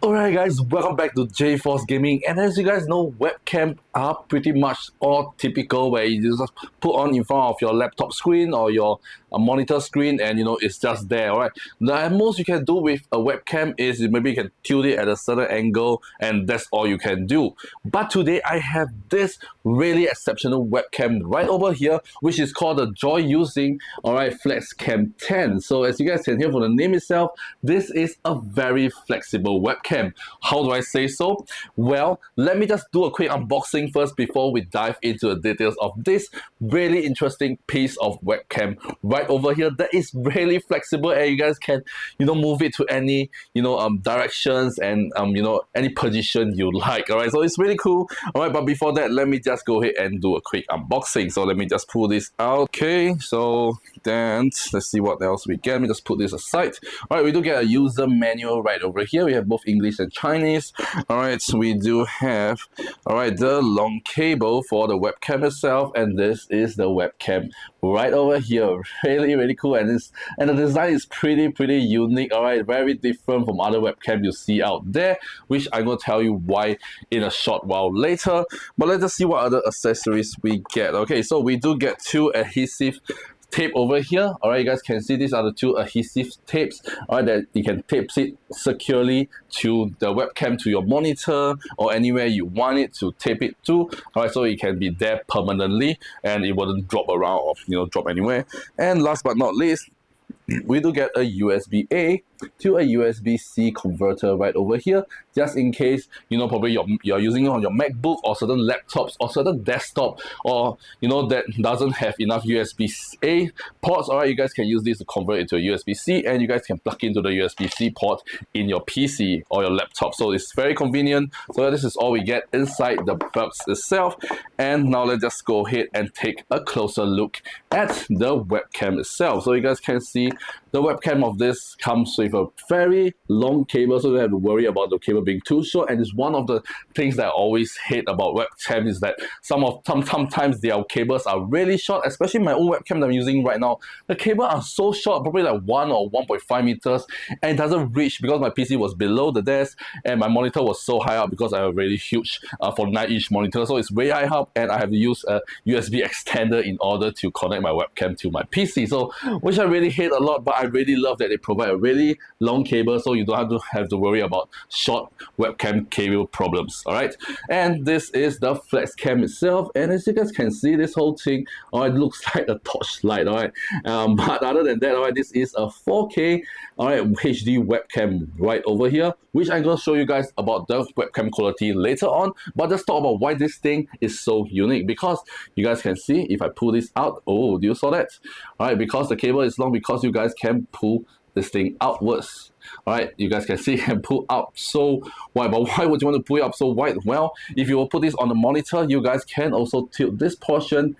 Alright guys, welcome back to JForce Gaming, and as you guys know, webcam are pretty much all typical where you just put on in front of your laptop screen or your monitor screen and it's just there. Alright, the most you can do with a webcam is maybe you can tilt it at a certain angle and that's all you can do. But today I have this really exceptional webcam right over here, which is called the JoyUsing Flexcam 10. So as you guys can hear from the name itself, this is a very flexible webcam. How do I say so? Well, let me just do a quick unboxing first before we dive into the details of this really interesting piece of webcam right over here that is really flexible, and you guys can move it to any directions and any position you like. All right, so it's really cool. All right, but before that, let me just go ahead and do a quick unboxing. So let me just pull this out. Okay, so then let's see what else we get. Let me just put this aside. All right, we do get a user manual right over here. We have both English and Chinese. All right, so we do have the long cable for the webcam itself, and this is the webcam right over here. Really cool, and the design is pretty unique. All right, very different from other webcam you see out there, which I'm gonna tell you why in a short while later. But let's just see what other accessories we get. Okay, so we do get two adhesive tape over here. All right, you guys can see these are the two adhesive tapes, all right, that you can tape it securely to the webcam, to your monitor, or anywhere you want it to tape it to. All right, so it can be there permanently and it wouldn't drop around or drop anywhere. And last but not least, we do get a USB-A to a USB-C converter right over here, just in case probably you're using it on your MacBook or certain laptops or certain desktop, or that doesn't have enough USB-A ports. All right, you guys can use this to convert it to a USB-C, and you guys can plug into the USB-C port in your PC or your laptop. So it's very convenient. So this is all we get inside the box itself. And now let's just go ahead and take a closer look at the webcam itself. So you guys can see the webcam of this comes with a very long cable, so you don't have to worry about the cable being too short. And it's one of the things that I always hate about webcam is that sometimes their cables are really short, especially my own webcam that I'm using right now. The cable are so short, probably like 1 or 1.5 meters, and it doesn't reach because my PC was below the desk and my monitor was so high up because I have a really huge 49-inch monitor, so it's way high up, and I have to use a USB extender in order to connect my webcam to my PC. So which I really hate a lot, but I really love that they provide a really long cable, so you don't have to worry about short webcam cable problems. All right, and this is the Flexcam itself, and as you guys can see, this whole thing, it looks like a torchlight. All right, but other than that, all right, this is a 4K HD webcam right over here, which I'm going to show you guys about the webcam quality later on. But let's talk about why this thing is so unique, because you guys can see if I pull this out, do you saw that? All right, because the cable is long, because you guys can pull this thing outwards. All right, you guys can see it can pull up so wide. But why would you want to pull it up so wide? Well, if you will put this on the monitor, you guys can also tilt this portion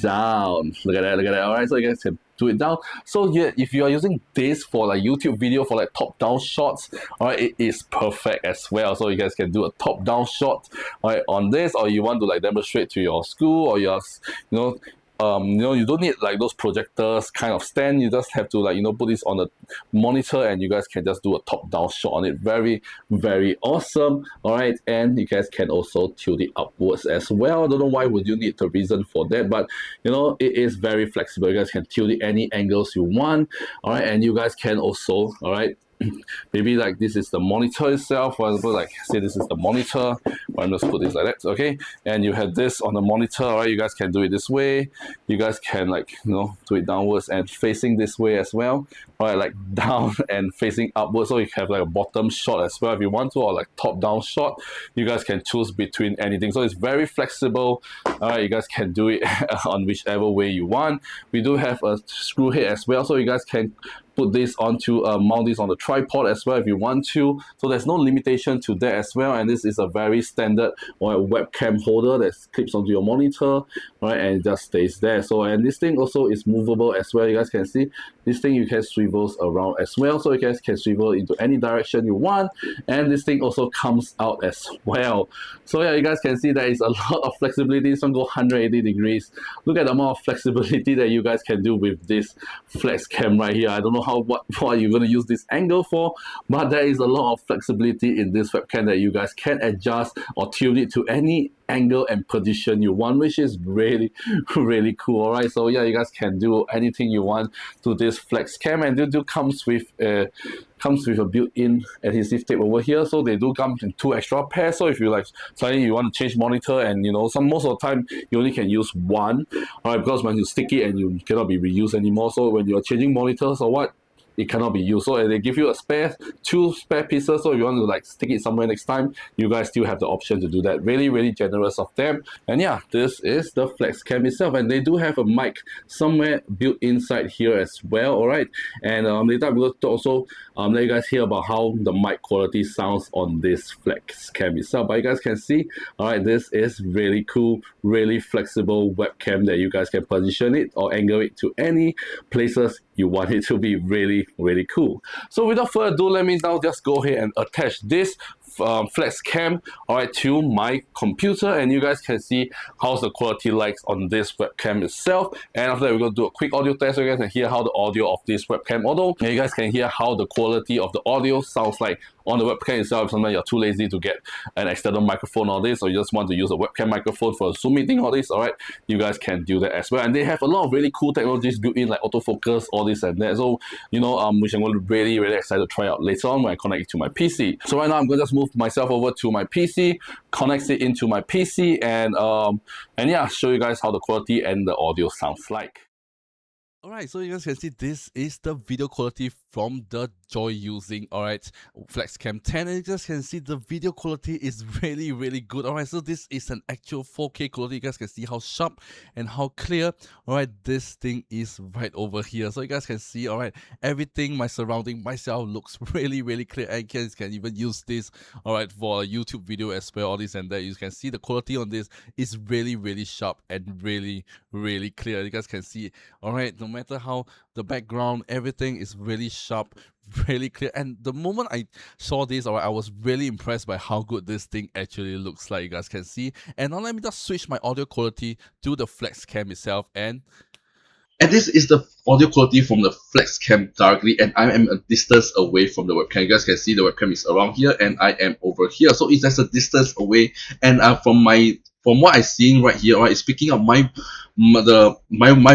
down. Look at that. All right, so you guys can do it down. So yeah, if you are using this for like YouTube video for like top-down shots, all right, it is perfect as well. So you guys can do a top-down shot, all right, on this, or you want to like demonstrate to your school or your you don't need like those projectors kind of stand. You just have to like put this on the monitor, and you guys can just do a top-down shot on it. Very awesome. All right, and you guys can also tilt it upwards as well. I don't know why would you need the reason for that, but it is very flexible. You guys can tilt it any angles you want. All right, and you guys can also maybe like this is the monitor itself. For example, like say this is the monitor. I'm just put this like that, okay? And you have this on the monitor. All right, you guys can do it this way. You guys can do it downwards and facing this way as well. All right, like down and facing upwards. So you have like a bottom shot as well if you want to, or like top down shot. You guys can choose between anything. So it's very flexible. All right, you guys can do it on whichever way you want. We do have a screw head as well, so you guys can put this onto mount this on the tripod as well if you want to. So there's no limitation to that as well, and this is a very standard webcam holder that clips onto your monitor, right, and it just stays there. So, and this thing also is movable as well. You guys can see this thing you can swivel around as well, so you guys can swivel into any direction you want, and this thing also comes out as well. So yeah, you guys can see there is a lot of flexibility. This one go 180 degrees. Look at the amount of flexibility that you guys can do with this flex cam right here. I don't know what you're going to use this angle for, but there is a lot of flexibility in this webcam that you guys can adjust or tune it to any angle and position you want, which is really cool. All right, so yeah, you guys can do anything you want to this flex cam, and it do comes with a built-in adhesive tape over here. So they do come in 2 extra pairs. So if you like suddenly you want to change monitor, and you know, most of the time you only can use one, all right, because when you stick it and you cannot be reused anymore. So when you're changing monitors or what, it cannot be used. So they give you a 2 spare pieces. So if you want to like stick it somewhere next time, you guys still have the option to do that. Really generous of them. And yeah, this is the flex cam itself, and they do have a mic somewhere built inside here as well. All right, and later I'm going to also let you guys hear about how the mic quality sounds on this flex cam itself. But you guys can see, all right, this is really cool, really flexible webcam that you guys can position it or angle it to any places you want it to be. Really cool. So without further ado, let me now just go ahead and attach this flex cam, all right, to my computer, and you guys can see how's the quality like on this webcam itself. And after that, we're going to do a quick audio test so you guys can hear how the audio of this webcam, although you guys can hear how the quality of the audio sounds like on the webcam itself. Sometimes you're too lazy to get an external microphone or this, or you just want to use a webcam microphone for a Zoom meeting or this, all right, you guys can do that as well. And they have a lot of really cool technologies built in, like autofocus, all this and that. So, you know, which I'm going to really excited to try out later on when I connect it to my PC. So right now I'm going to just move myself over to my PC, connect it into my PC, and yeah, show you guys how the quality and the audio sounds like. Alright, so you guys can see this is the video quality from the JoyUsing, alright, Flexcam 10, and you guys can see the video quality is really good. Alright, so this is an actual 4K quality. You guys can see how sharp and how clear, alright, this thing is right over here. So you guys can see, alright, everything, my surrounding, myself looks really clear, and you guys can even use this, alright, for a YouTube video as well, all this and that. You can see the quality on this is really sharp and really clear. You guys can see, alright, no matter how the background, everything is really sharp, really clear. And the moment I saw this, I was really impressed by how good this thing actually looks like. You guys can see. And now let me just switch my audio quality to the Flexcam itself, and this is the audio quality from the Flexcam directly, and I am a distance away from the webcam. You guys can see the webcam is around here and I am over here, so it's just a distance away. And from what I'm seeing right here, alright, it's picking up my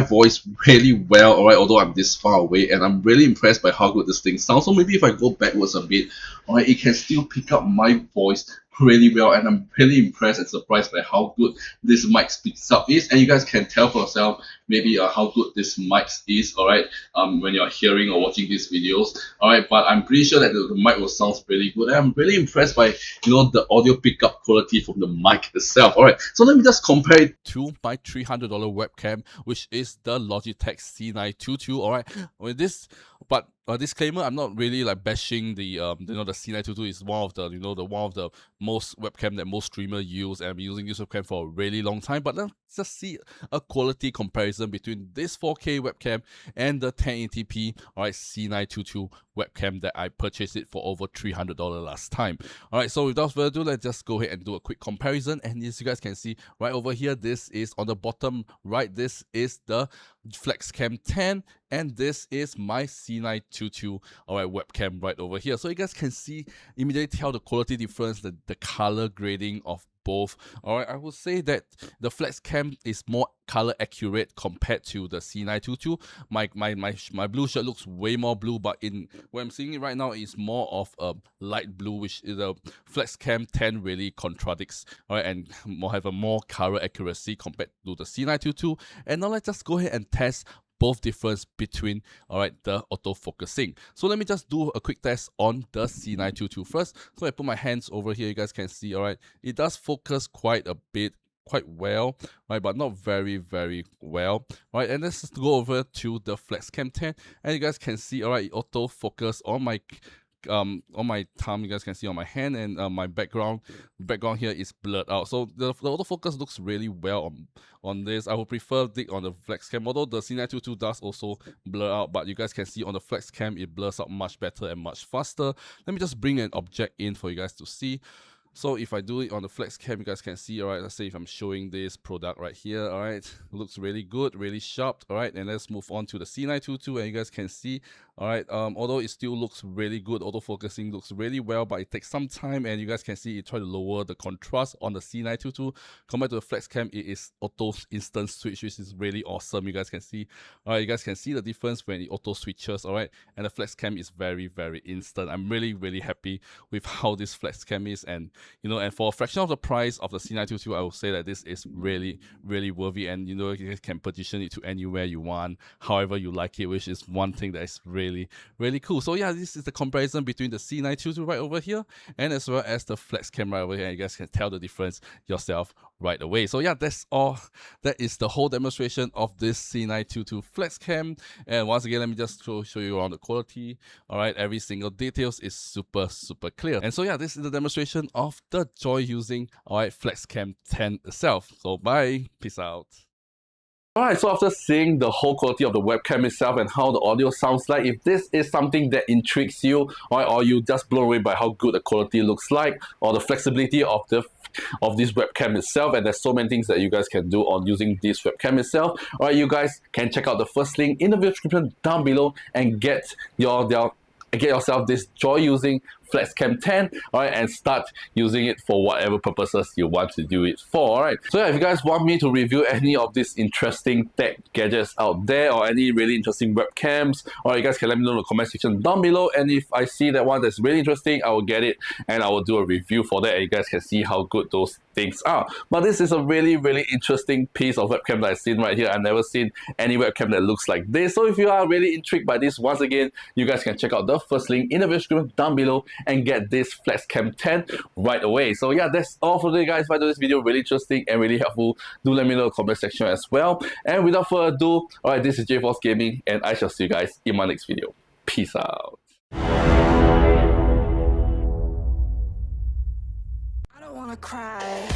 voice really well, alright, although I'm this far away, and I'm really impressed by how good this thing sounds. So maybe if I go backwards a bit, alright, it can still pick up my voice really well, and I'm really impressed and surprised by how good this mic picks up is. And you guys can tell for yourself maybe how good this mic is, alright, when you're hearing or watching these videos, alright. But I'm pretty sure that the mic will sound really good, and I'm really impressed by, you know, the audio pickup quality from the mic itself. Alright, so let me just compare it to my $300 webcam, which is the Logitech C922. Alright, with this, but disclaimer, I'm not really like bashing the the C922 is one of the one of the most webcam that most streamers use, and I've been using this webcam for a really long time. But let's just see a quality comparison between this 4K webcam and the 1080p, alright, C922 webcam that I purchased it for over $300 last time. Alright, so without further ado, let's just go ahead and do a quick comparison. And as you guys can see right over here, this is on the bottom right, this is the Flexcam 10, and this is my C922, alright, webcam right over here. So you guys can see immediately tell the quality difference, the color grading of both. Alright, I would say that the Flexcam is more color accurate compared to the C922. My blue shirt looks way more blue, but in where I'm seeing it right now is more of a light blue, which is the Flexcam 10 really contradicts, alright, and have a more color accuracy compared to the C922. And now let's just go ahead and test both difference between, alright, the autofocusing. So let me just do a quick test on the C922 first. So I put my hands over here, you guys can see, alright, it does focus quite well, right, but not very well, right. And let's just go over to the Flexcam 10, and you guys can see, alright, autofocus on my thumb, you guys can see on my hand, and my background here is blurred out. So the autofocus looks really well on this. I would prefer dig on the Flexcam, although the C922 does also blur out, but you guys can see on the Flexcam it blurs out much better and much faster. Let me just bring an object in for you guys to see. So if I do it on the Flexcam, you guys can see, all right, let's say if I'm showing this product right here, all right, looks really good, really sharp, all right, and let's move on to the C922, and you guys can see, all right, although it still looks really good, autofocusing looks really well, but it takes some time, and you guys can see it try to lower the contrast on the C922. Compared to the Flexcam, it is auto instant switch, which is really awesome. You guys can see, all right, you guys can see the difference when it auto switches, all right, and the Flexcam is very, very instant. I'm really, really happy with how this Flexcam is, and you know, and for a fraction of the price of the C922, I would say that this is really, really worthy, and you know, you can position it to anywhere you want, however you like it, which is one thing that is really, really cool. So yeah, this is the comparison between the C922 right over here, and as well as the Flexcam right over here, and you guys can tell the difference yourself right away. So yeah, that's all. That is the whole demonstration of this C922 Flexcam, and once again, let me just show you around the quality. All right, every single details is super, super clear. And so yeah, this is the demonstration of the JoyUsing Flexcam 10 itself. So bye, peace out. Alright, so after seeing the whole quality of the webcam itself and how the audio sounds like, if this is something that intrigues you, or you just blown away by how good the quality looks like, or the flexibility of this webcam itself, and there's so many things that you guys can do on using this webcam itself, alright, you guys can check out the first link in the video description down below and get yourself this JoyUsing Flexcam 10, alright, and start using it for whatever purposes you want to do it for, alright. So yeah, if you guys want me to review any of these interesting tech gadgets out there, or any really interesting webcams, or you guys can let me know in the comment section down below, and if I see that one that's really interesting, I will get it and I will do a review for that, and you guys can see how good those things are. But this is a really, really interesting piece of webcam that I've seen right here. I've never seen any webcam that looks like this. So if you are really intrigued by this, once again, you guys can check out the first link in the video description down below and get this Flexcam 10 right away. So yeah, that's all for today, guys. If I do this video really interesting and really helpful, do let me know in the comment section as well. And without further ado, alright, this is JForce Gaming, and I shall see you guys in my next video. Peace out. I don't wanna cry.